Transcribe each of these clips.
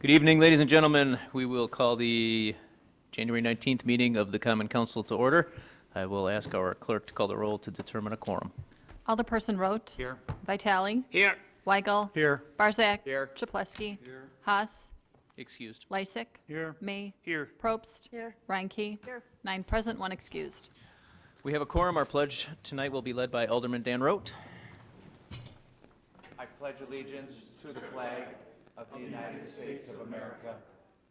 Good evening, ladies and gentlemen. We will call the January 19th meeting of the Common Council to order. I will ask our clerk to call the roll to determine a quorum. Alderperson Rote. Here. Vitale. Here. Weigel. Here. Barzak. Here. Chapletsky. Haas. Excused. Lysick. Here. May. Here. Probst. Reinke. 9 present, 1 excused. We have a quorum. Our pledge tonight will be led by Alderman Dan Rote. I pledge allegiance to the flag of the United States of America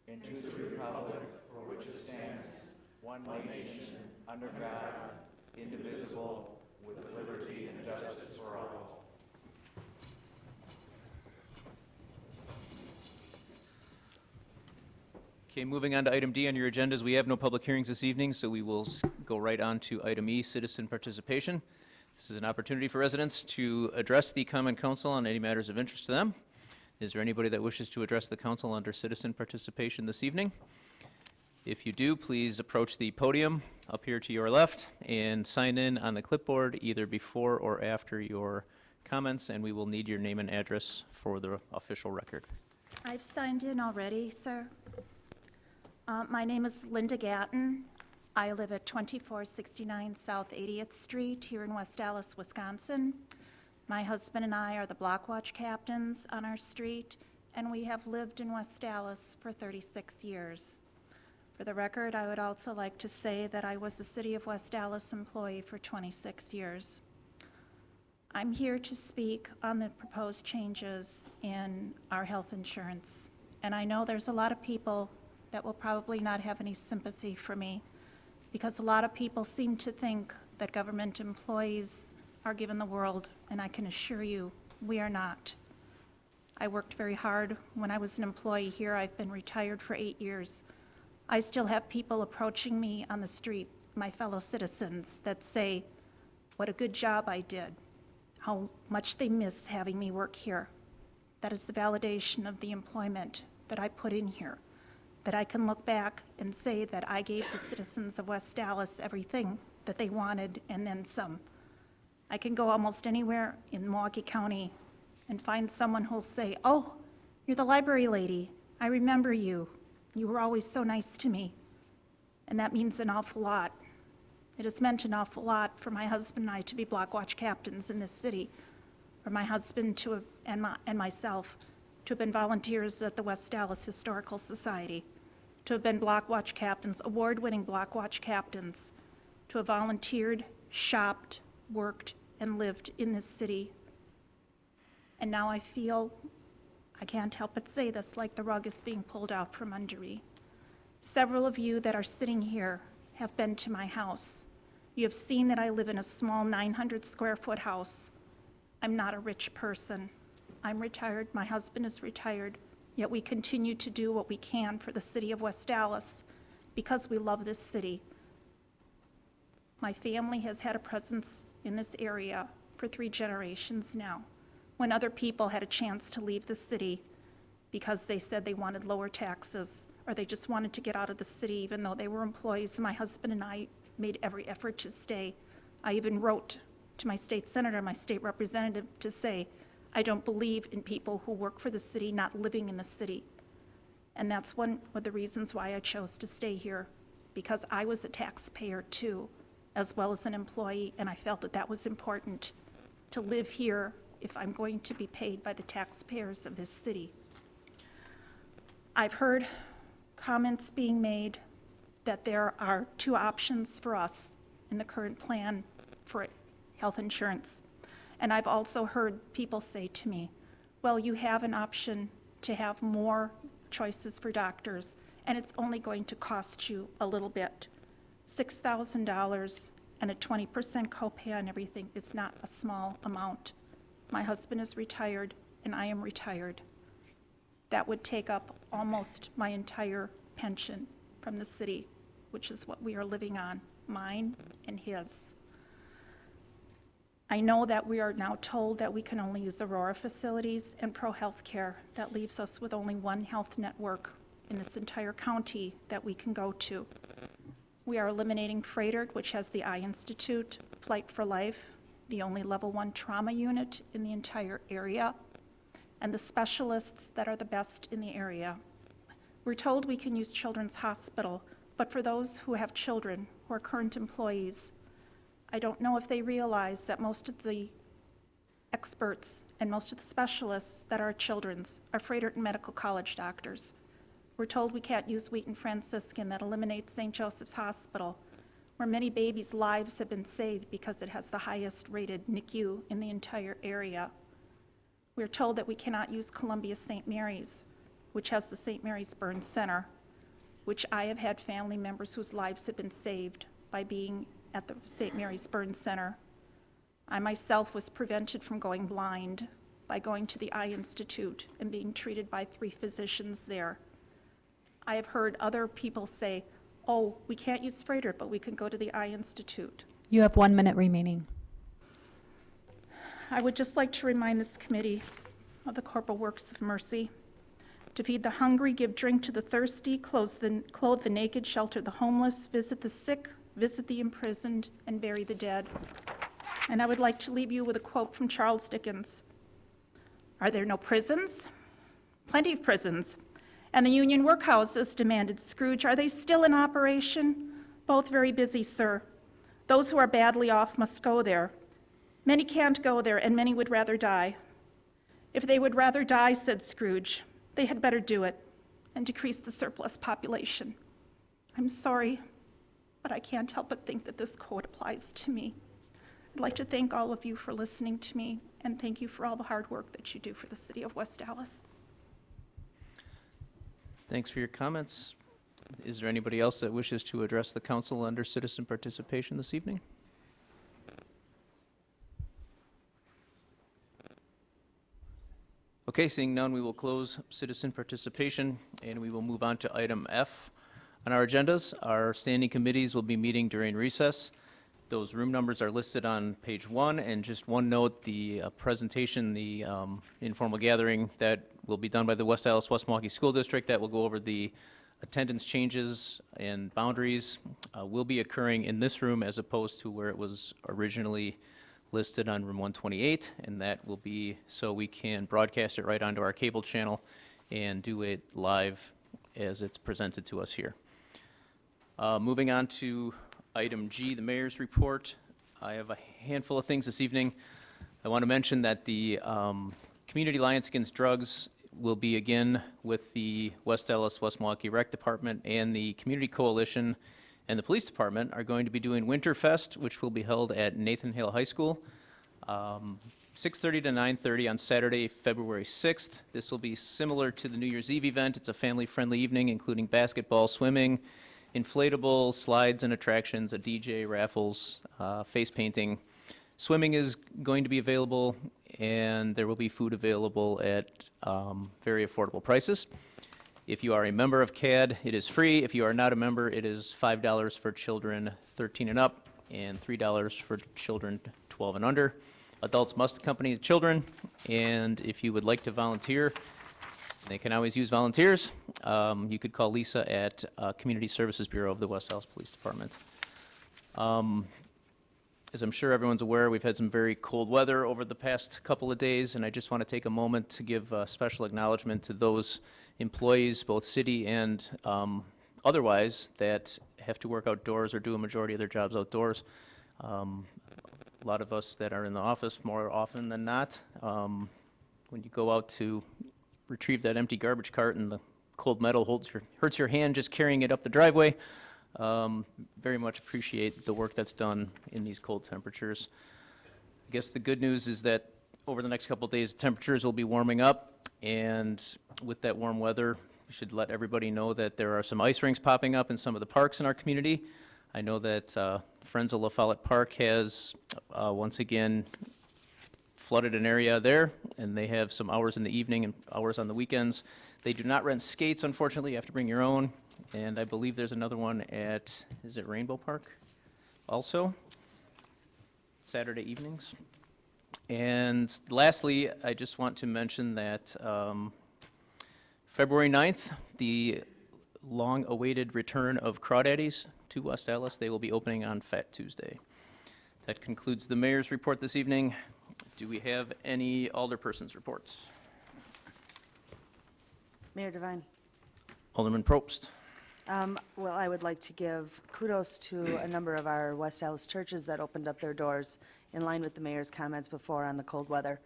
and to the republic for which it stands, one nation, under God, indivisible, with liberty and justice for all. Okay, moving on to item D on your agendas. We have no public hearings this evening, so we will go right on to item E, citizen participation. This is an opportunity for residents to address the Common Council on any matters of interest to them. Is there anybody that wishes to address the council under citizen participation this evening? If you do, please approach the podium up here to your left and sign in on the clipboard either before or after your comments, and we will need your name and address for the official record. I've signed in already, sir. My name is Linda Gatton. I live at 2469 South 80th Street here in West Allis, Wisconsin. My husband and I are the block watch captains on our street, and we have lived in West Allis for 36 years. For the record, I would also like to say that I was a City of West Allis employee for 26 years. I'm here to speak on the proposed changes in our health insurance. And I know there's a lot of people that will probably not have any sympathy for me, because a lot of people seem to think that government employees are given the world, and I can assure you, we are not. I worked very hard when I was an employee here. I've been retired for 8 years. I still have people approaching me on the street, my fellow citizens, that say what a good job I did, how much they miss having me work here. That is the validation of the employment that I put in here, that I can look back and say that I gave the citizens of West Allis everything that they wanted and then some. I can go almost anywhere in Milwaukee County and find someone who'll say, "Oh, you're the library lady. I remember you. You were always so nice to me." And that means an awful lot. It has meant an awful lot for my husband and I to be block watch captains in this city, for my husband to have, and myself to have been volunteers at the West Allis Historical Society, to have been block watch captains, award-winning block watch captains, to have volunteered, shopped, worked, and lived in this city. And now I feel, I can't help but say this, like the rug is being pulled out from under me. Several of you that are sitting here have been to my house. You have seen that I live in a small 900 square foot house. I'm not a rich person. I'm retired, my husband is retired, yet we continue to do what we can for the city of West Allis because we love this city. My family has had a presence in this area for 3 generations now. When other people had a chance to leave the city because they said they wanted lower taxes or they just wanted to get out of the city even though they were employees, my husband and I made every effort to stay. I even wrote to my state senator, my state representative, to say, I don't believe in people who work for the city not living in the city. And that's one of the reasons why I chose to stay here, because I was a taxpayer too, as well as an employee, and I felt that that was important to live here if I'm going to be paid by the taxpayers of this city. I've heard comments being made that there are 2 options for us in the current plan for health insurance. And I've also heard people say to me, well, you have an option to have more choices for doctors, and it's only going to cost you a little bit. $6,000 and a 20% copay on everything is not a small amount. My husband is retired, and I am retired. That would take up almost my entire pension from the city, which is what we are living on, mine and his. I know that we are now told that we can only use Aurora facilities and Pro Healthcare. That leaves us with only one health network in this entire county that we can go to. We are eliminating Froedtert, which has the Eye Institute, Flight for Life, the only level 1 trauma unit in the entire area, and the specialists that are the best in the area. We're told we can use Children's Hospital, but for those who have children who are current employees, I don't know if they realize that most of the experts and most of the specialists that are at Children's are Fredericton Medical College doctors. We're told we can't use Wheaton Franciscan. That eliminates St. Joseph's Hospital, where many babies' lives have been saved because it has the highest rated NICU in the entire area. We're told that we cannot use Columbia St. Mary's, which has the St. Mary's Burn Center, which I have had family members whose lives have been saved by being at the St. Mary's Burn Center. I myself was prevented from going blind by going to the Eye Institute and being treated by 3 physicians there. I have heard other people say, oh, we can't use Freighter, but we can go to the Eye Institute. You have 1 minute remaining. I would just like to remind this committee of the corporal works of mercy: to feed the hungry, give drink to the thirsty, clothe the naked, shelter the homeless, visit the sick, visit the imprisoned, and bury the dead. And I would like to leave you with a quote from Charles Dickens. Are there no prisons? Plenty of prisons. And the union workhouses, demanded Scrooge, are they still in operation? Both very busy, sir. Those who are badly off must go there. Many can't go there, and many would rather die. If they would rather die, said Scrooge, they had better do it and decrease the surplus population. I'm sorry, but I can't help but think that this quote applies to me. I'd like to thank all of you for listening to me, and thank you for all the hard work that you do for the city of West Dallas. Thanks for your comments. Is there anybody else that wishes to address the council under citizen participation this evening? Okay, seeing none, we will close citizen participation, and we will move on to item F on our agendas. Our standing committees will be meeting during recess. Those room numbers are listed on page 1, and just one note, the presentation, the informal gathering that will be done by the West Dallas-West Milwaukee School District that will go over the attendance changes and boundaries will be occurring in this room as opposed to where it was originally listed on room 128, and that will be so we can broadcast it right onto our cable channel and do it live as it's presented to us here. Moving on to item G, the mayor's report. I have a handful of things this evening. I want to mention that the Community Alliance Against Drugs will be again with the West Dallas West Milwaukee Rec Department, and the Community Coalition and the Police Department are going to be doing Winterfest, which will be held at Nathan Hale High School, 6:30 to 9:30 on Saturday, February 6th. This will be similar to the New Year's Eve event. It's a family-friendly evening, including basketball, swimming, inflatable slides and attractions, a DJ, raffles, face painting. Swimming is going to be available, and there will be food available at very affordable prices. If you are a member of CAD, it is free. If you are not a member, it is $5 for children 13 and up and $3 for children 12 and under. Adults must accompany the children, and if you would like to volunteer, they can always use volunteers. You could call Lisa at Community Services Bureau of the West Dallas Police Department. As I'm sure everyone's aware, we've had some very cold weather over the past couple of days, and I just want to take a moment to give special acknowledgement to those employees, both city and otherwise, that have to work outdoors or do a majority of their jobs outdoors. A lot of us that are in the office more often than not, when you go out to retrieve that empty garbage cart and the cold metal hurts your hand just carrying it up the driveway. Very much appreciate the work that's done in these cold temperatures. I guess the good news is that over the next couple of days, temperatures will be warming up, and with that warm weather, we should let everybody know that there are some ice rinks popping up in some of the parks in our community. I know that Friends of La Follette Park has once again flooded an area there, and they have some hours in the evening and hours on the weekends. They do not rent skates, unfortunately. You have to bring your own. And I believe there's another one at, is it Rainbow Park also? Saturday evenings. And lastly, I just want to mention that February 9th, the long-awaited return of Crawdaddies to West Dallas. They will be opening on Fat Tuesday. That concludes the mayor's report this evening. Do we have any alderpersons' reports? Mayor Devine. Alderman Probst. Well, I would like to give kudos to a number of our West Allis churches that opened up their doors in line with the mayor's comments before on the cold weather,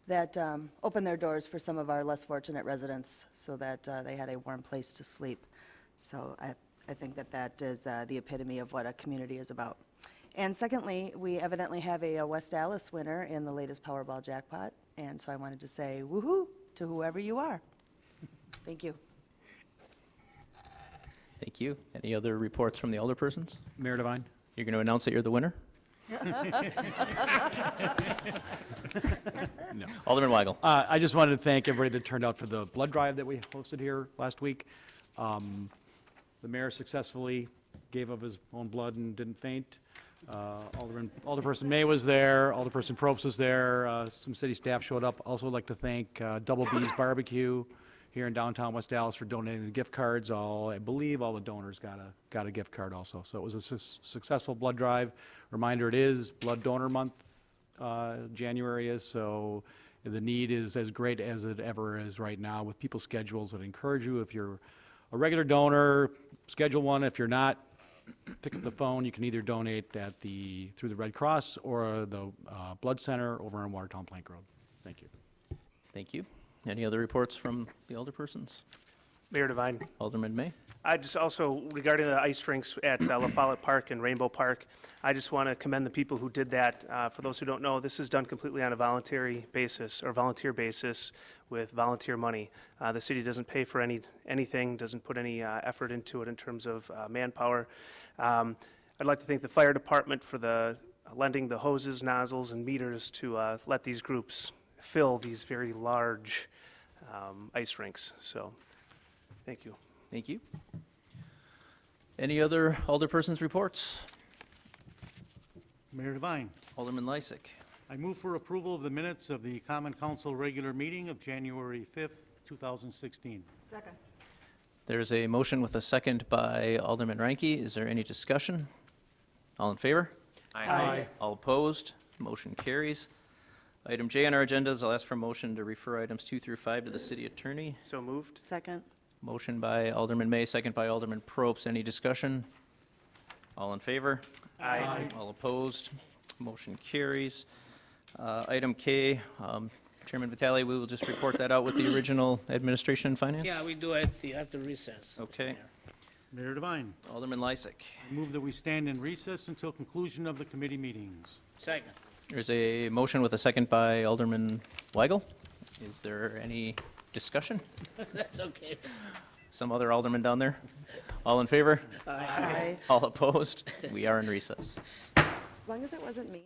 that opened their doors for some of our less fortunate residents so that they had a warm place to sleep. So I think that that is the epitome of what a community is about. And secondly, we evidently have a West Allis winner in the latest Powerball jackpot, and so I wanted to say woo-hoo to whoever you are. Thank you. Thank you. Any other reports from the alderpersons? Mayor Devine? You're going to announce that you're the winner? No. Alderman Weigel. I just wanted to thank everybody that turned out for the blood drive that we hosted here last week. The mayor successfully gave of his own blood and didn't faint. Alderperson May was there, Alderperson Probst was there, some city staff showed up. Also like to thank Double B's Barbecue here in downtown West Allis for donating the gift cards. I believe all the donors got a gift card also. So it was a successful blood drive. Reminder, it is Blood Donor Month, January is, so the need is as great as it ever is right now with people's schedules. I'd encourage you, if you're a regular donor, schedule one. If you're not, pick up the phone. You can either donate through the Red Cross or the Blood Center over on Watertown Plank Road. Thank you. Thank you. Any other reports from the alderpersons? Mayor Devine. Alderman May. I just also, regarding the ice rinks at La Follette Park and Rainbow Park, I just want to commend the people who did that. For those who don't know, this is done completely on a voluntary basis or volunteer basis with volunteer money. The city doesn't pay for anything, doesn't put any effort into it in terms of manpower. I'd like to thank the fire department for lending the hoses, nozzles, and meters to let these groups fill these very large ice rinks. So, thank you. Thank you. Any other alderpersons' reports? Mayor Devine, Alderman Lysick. I move for approval of the minutes of the Common Council regular meeting of January 5th, 2016. Second. There's a motion with a second by Alderman Reinke. Is there any discussion? All in favor? Aye. All opposed? Motion carries. Item J on our agenda is I'll ask for a motion to refer items 2 through 5 to the city attorney. So moved. Second. Motion by Alderman May, second by Alderman Probst. Any discussion? All in favor? Aye. All opposed? Motion carries. Item K, Chairman Vitale, we will just report that out with the original administration and finance? Yeah, we do it after recess. Okay. Mayor Devine, Alderman Lysick. I move that we stand in recess until conclusion of the committee meetings. Second. There's a motion with a second by Alderman Weigel. Is there any discussion? That's okay. Some other alderman down there? All in favor? Aye. All opposed? We are in recess. As long as it wasn't me.